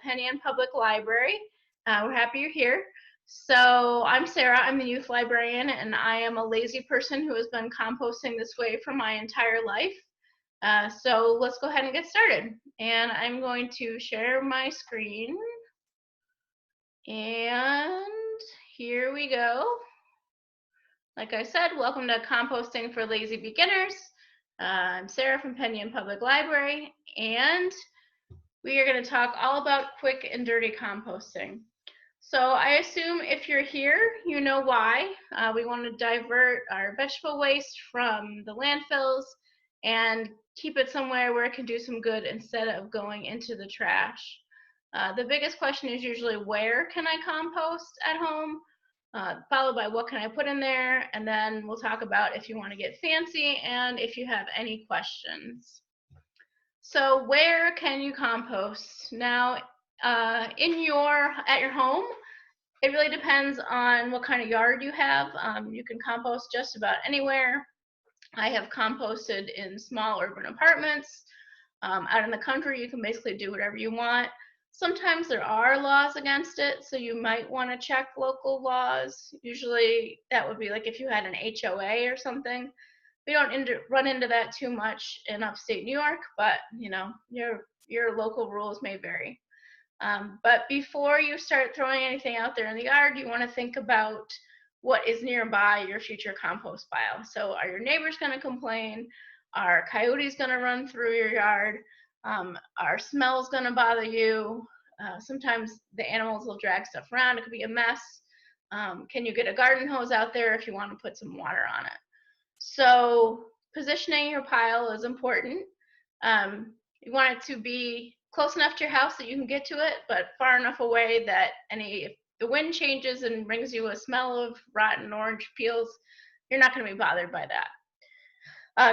Penn Public Library. We're happy you're here. So I'm Sarah, I'm the youth librarian, and I am a lazy person who has been composting this way for my entire life. So let's go ahead and get started. And I'm going to share my screen. And here we go. Like I said, welcome to Composting for Lazy Beginners. I'm Sarah from Penn Public Library, and we are going to talk all about quick and dirty composting. So I assume if you're here, you know why. We want to divert our vegetable waste from the landfills and keep it somewhere where it can do some good instead of going into the trash. The biggest question is usually, where can I compost at home? Followed by what can I put in there, and then we'll talk about if you want to get fancy and if you have any questions. So where can you compost? Now, at your home, it really depends on what kind of yard you have. You can compost just about anywhere. I have composted in small urban apartments. Out in the country, you can basically do whatever you want. Sometimes there are laws against it, so you might want to check local laws. Usually that would be like if you had an HOA or something. We don't run into that too much in upstate New York, but your local rules may vary. But before you start throwing anything out there in the yard, you want to think about what is nearby your future compost pile. So are your neighbors going to complain? Are coyotes going to run through your yard? Are smells going to bother you? Sometimes the animals will drag stuff around. It could be a mess. Can you get a garden hose out there if you want to put some water on it? So positioning your pile is important. You want it to be close enough to your house that you can get to it, but far enough away that if the wind changes and brings you a smell of rotten orange peels, you're not going to be bothered by that.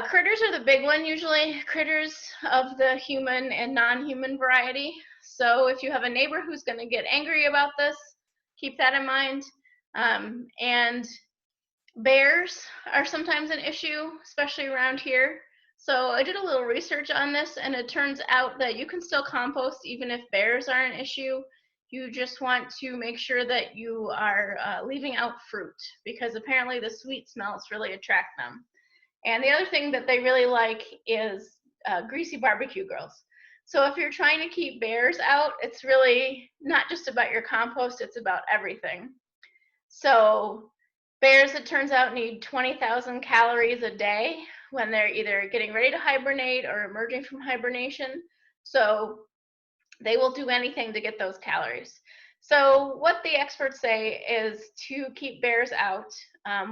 Critters are the big one usually, critters of the human and non-human variety. So if you have a neighbor who's going to get angry about this, keep that in mind. And bears are sometimes an issue, especially around here. So I did a little research on this, and it turns out that you can still compost even if bears are an issue. You just want to make sure that you are leaving out fruit, because apparently the sweet smells really attract them. And the other thing that they really like is greasy barbecue grills. So if you're trying to keep bears out, it's really not just about your compost, it's about everything. So bears, it turns out, need 20,000 calories a day when they're either getting ready to hibernate or emerging from hibernation. So they will do anything to get those calories. So what the experts say is to keep bears out.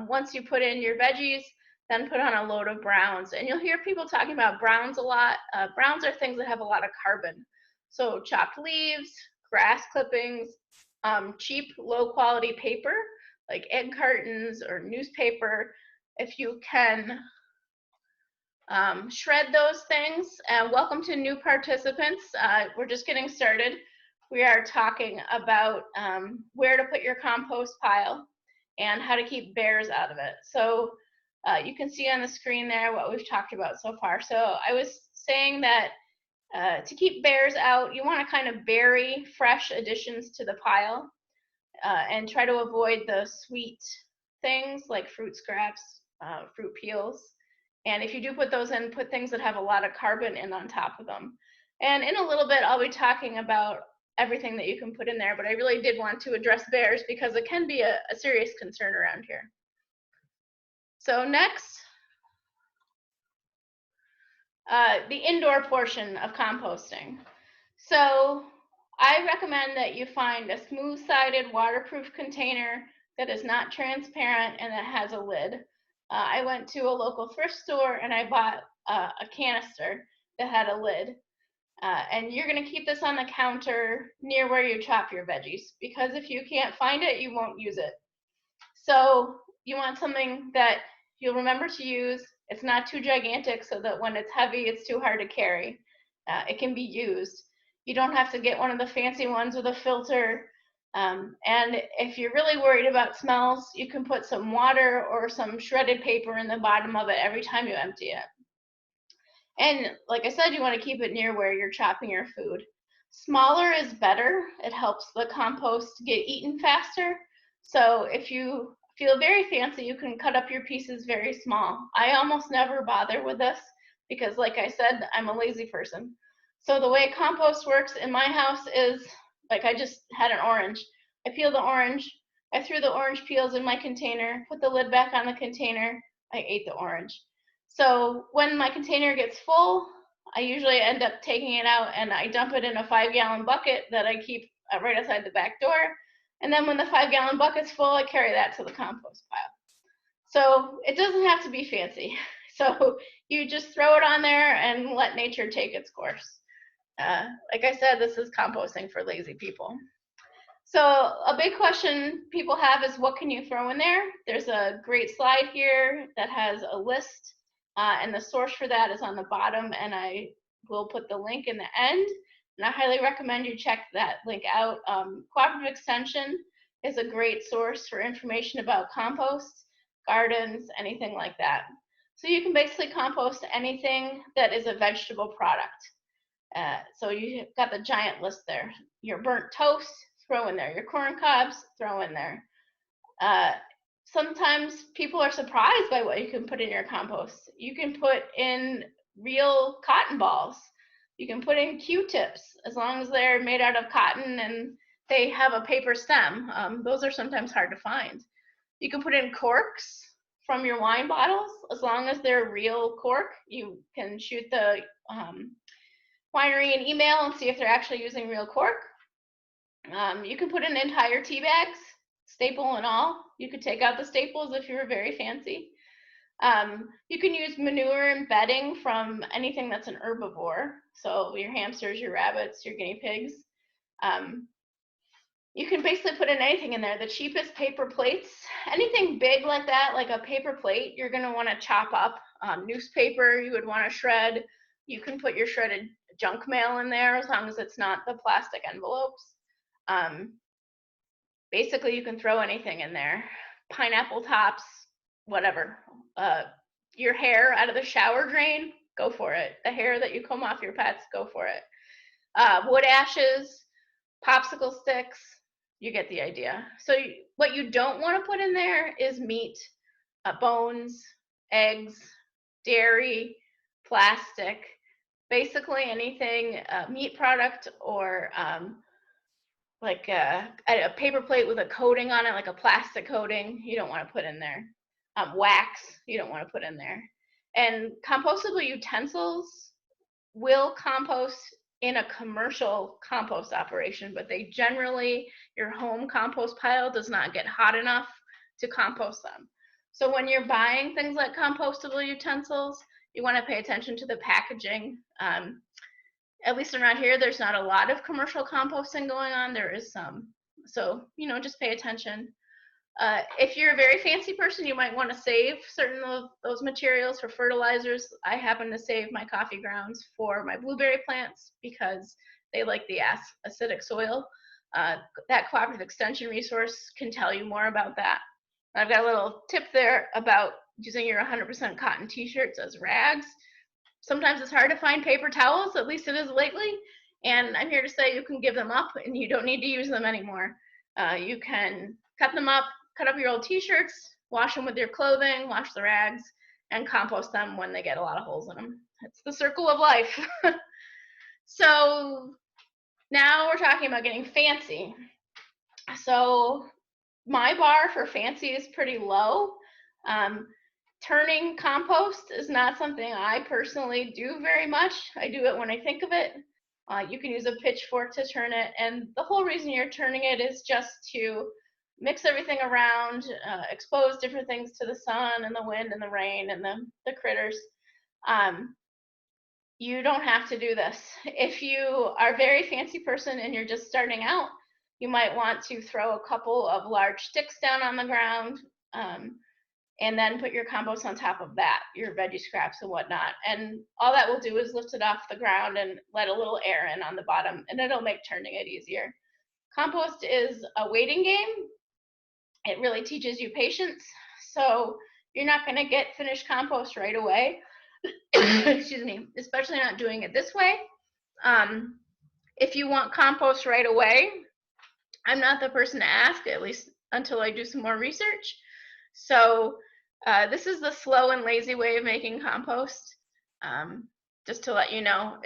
Once you put in your veggies, then put on a load of browns. And you'll hear people talking about browns a lot. Browns are things that have a lot of carbon. So chopped leaves, grass clippings, cheap, low-quality paper, like egg cartons or newspaper. If you can shred those things. Welcome to new participants. We're just getting started. We are talking about where to put your compost pile and how to keep bears out of it. So you can see on the screen there what we've talked about so far. So I was saying that to keep bears out, you want to kind of bury fresh additions to the pile and try to avoid the sweet things like fruit scraps, fruit peels. And if you do put those in, put things that have a lot of carbon in on top of them. And in a little bit, I'll be talking about everything that you can put in there, but I really did want to address bears because it can be a serious concern around here. So next, the indoor portion of composting. So I recommend that you find a smooth-sided waterproof container that is not transparent and that has a lid. I went to a local thrift store and I bought a canister that had a lid. And you're going to keep this on the counter near where you chop your veggies, because if you can't find it, you won't use it. So you want something that you'll remember to use. It's not too gigantic so that when it's heavy, it's too hard to carry. It can be used. You don't have to get one of the fancy ones with a filter. And if you're really worried about smells, you can put some water or some shredded paper in the bottom of it every time you empty it. And like I said, you want to keep it near where you're chopping your food. Smaller is better. It helps the compost get eaten faster. So if you feel very fancy, you can cut up your pieces very small. I almost never bother with this because, like I said, I'm a lazy person. So the way compost works in my house is, like, I just had an orange. I peel the orange, I threw the orange peels in my container, put the lid back on the container, I ate the orange. So when my container gets full, I usually end up taking it out and I dump it in a 5-gallon bucket that I keep right outside the back door. And then when the 5-gallon bucket's full, I carry that to the compost pile. So it doesn't have to be fancy. So you just throw it on there and let nature take its course. Like I said, this is composting for lazy people. So a big question people have is, what can you throw in there? There's a great slide here that has a list, and the source for that is on the bottom, and I will put the link in the end. And I highly recommend you check that link out. Cooperative Extension is a great source for information about compost, gardens, anything like that. So you can basically compost anything that is a vegetable product. So you've got the giant list there. Your burnt toast, throw in there. Your corn cobs, throw in there. Sometimes people are surprised by what you can put in your compost. You can put in real cotton balls. You can put in Q-tips, as long as they're made out of cotton and they have a paper stem. Those are sometimes hard to find. You can put in corks from your wine bottles, as long as they're real cork. You can shoot the winery an email and see if they're actually using real cork. You can put in entire tea bags, staple and all. You could take out the staples if you were very fancy. You can use manure and bedding from anything that's an herbivore. So your hamsters, your rabbits, your guinea pigs. You can basically put in anything in there. The cheapest paper plates, anything big like that, like a paper plate, you're gonna wanna chop up. Newspaper, you would wanna shred. You can put your shredded junk mail in there, as long as it's not the plastic envelopes. Basically, you can throw anything in there. Pineapple tops, whatever. Your hair out of the shower drain, go for it. The hair that you comb off your pets, go for it. Wood ashes, popsicle sticks, you get the idea. So what you don't want to put in there is meat, bones, eggs, dairy, plastic, basically anything, meat product, or like a paper plate with a coating on it, like a plastic coating, you don't want to put in there. Wax, you don't want to put in there. And compostable utensils will compost in a commercial compost operation, but they generally, your home compost pile does not get hot enough to compost them. So when you're buying things like compostable utensils, you want to pay attention to the packaging. At least around here, there's not a lot of commercial composting going on. There is some. So, just pay attention. If you're a very fancy person, you might want to save certain of those materials for fertilizers. I happen to save my coffee grounds for my blueberry plants because they like the acidic soil. That cooperative extension resource can tell you more about that. I've got a little tip there about using your 100% cotton t-shirts as rags. Sometimes it's hard to find paper towels, at least it is lately, and I'm here to say you can give them up and you don't need to use them anymore. You can cut them up, cut up your old t-shirts, wash them with your clothing, wash the rags, and compost them when they get a lot of holes in them. It's the circle of life. So now we're talking about getting fancy. So my bar for fancy is pretty low. Turning compost is not something I personally do very much. I do it when I think of it. You can use a pitchfork to turn it, and the whole reason you're turning it is just to mix everything around, expose different things to the sun and the wind and the rain and the critters. You don't have to do this. If you are a very fancy person and you're just starting out, you might want to throw a couple of large sticks down on the ground, and then put your compost on top of that, your veggie scraps and whatnot. And all that will do is lift it off the ground and let a little air in on the bottom, and it'll make turning it easier. Compost is a waiting game. It really teaches you patience. So you're not going to get finished compost right away. Excuse me, especially not doing it this way. If you want compost right away, I'm not the person to ask, at least until I do some more research. So this is the slow and lazy way of making compost. Just to let you know,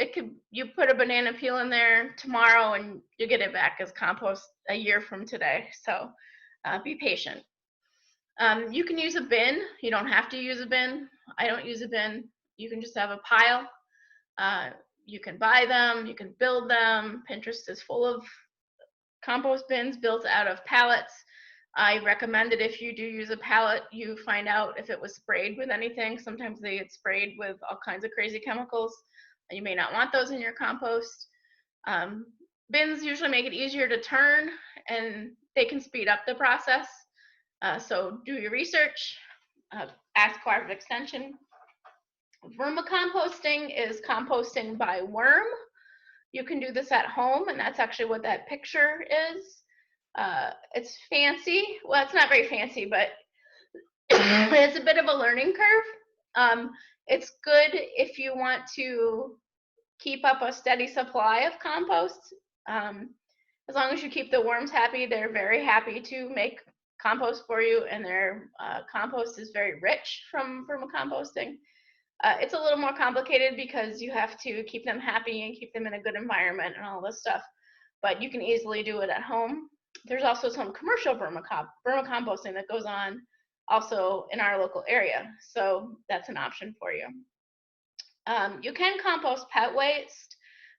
you put a banana peel in there tomorrow and you get it back as compost a year from today. So be patient. You can use a bin. You don't have to use a bin. I don't use a bin. You can just have a pile. You can buy them. You can build them. Pinterest is full of compost bins built out of pallets. I recommend that if you do use a pallet, you find out if it was sprayed with anything. Sometimes they get sprayed with all kinds of crazy chemicals, and you may not want those in your compost. Bins usually make it easier to turn, and they can speed up the process. So do your research, ask Cooperative Extension. Vermicomposting is composting by worm. You can do this at home, and that's actually what that picture is. It's fancy. Well, it's not very fancy, but it's a bit of a learning curve. It's good if you want to keep up a steady supply of compost. As long as you keep the worms happy, they're very happy to make compost for you, and their compost is very rich from vermicomposting. It's a little more complicated because you have to keep them happy and keep them in a good environment and all this stuff, but you can easily do it at home. There's also some commercial vermicomposting that goes on also in our local area, so that's an option for you. You can compost pet waste,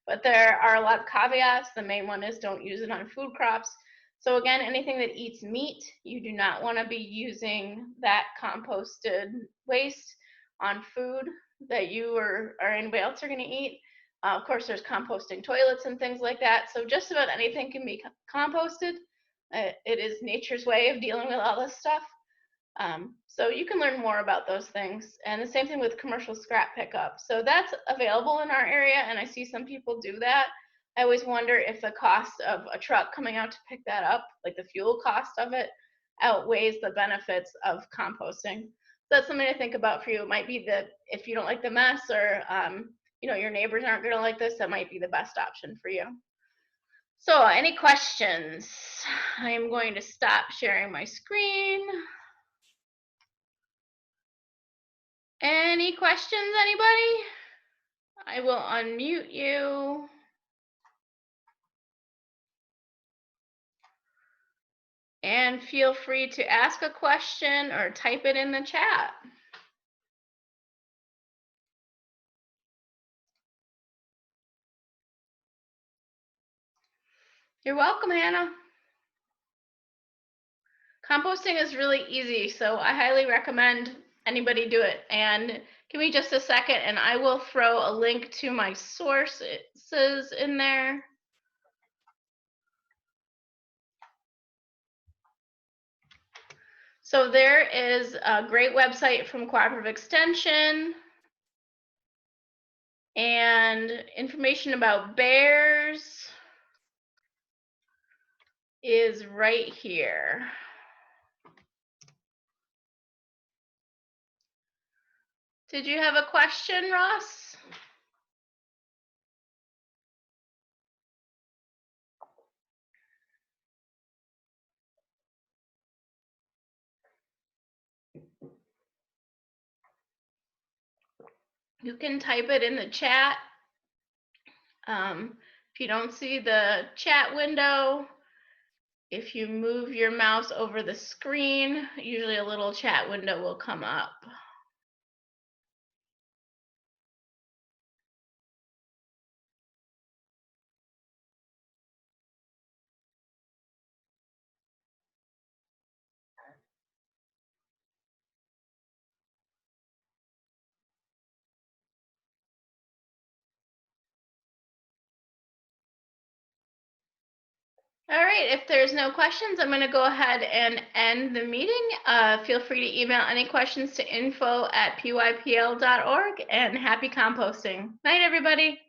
but there are a lot of caveats. The main one is don't use it on food crops. So again, anything that eats meat, you do not want to be using that composted waste on food that you or anybody else are going to eat. Of course, there's composting toilets and things like that. So just about anything can be composted. It is nature's way of dealing with all this stuff. So you can learn more about those things. And the same thing with commercial scrap pickup. So that's available in our area, and I see some people do that. I always wonder if the cost of a truck coming out to pick that up, like the fuel cost of it, outweighs the benefits of composting. So that's something to think about for you. It might be that if you don't like the mess, or your neighbors aren't going to like this, that might be the best option for you. So any questions? I am going to stop sharing my screen. Any questions, anybody? I will unmute you. And feel free to ask a question or type it in the chat. You're welcome, Hannah. Composting is really easy, so I highly recommend anybody do it. And give me just a second, and I will throw a link to my sources in there. So there is a great website from Cooperative Extension, and information about bears is right here. Did you have a question, Ross? You can type it in the chat. If you don't see the chat window, if you move your mouse over the screen, usually a little chat window will come up. All right, if there's no questions, I'm going to go ahead and end the meeting. Feel free to email any questions to info@pypl.org, and happy composting. Night, everybody.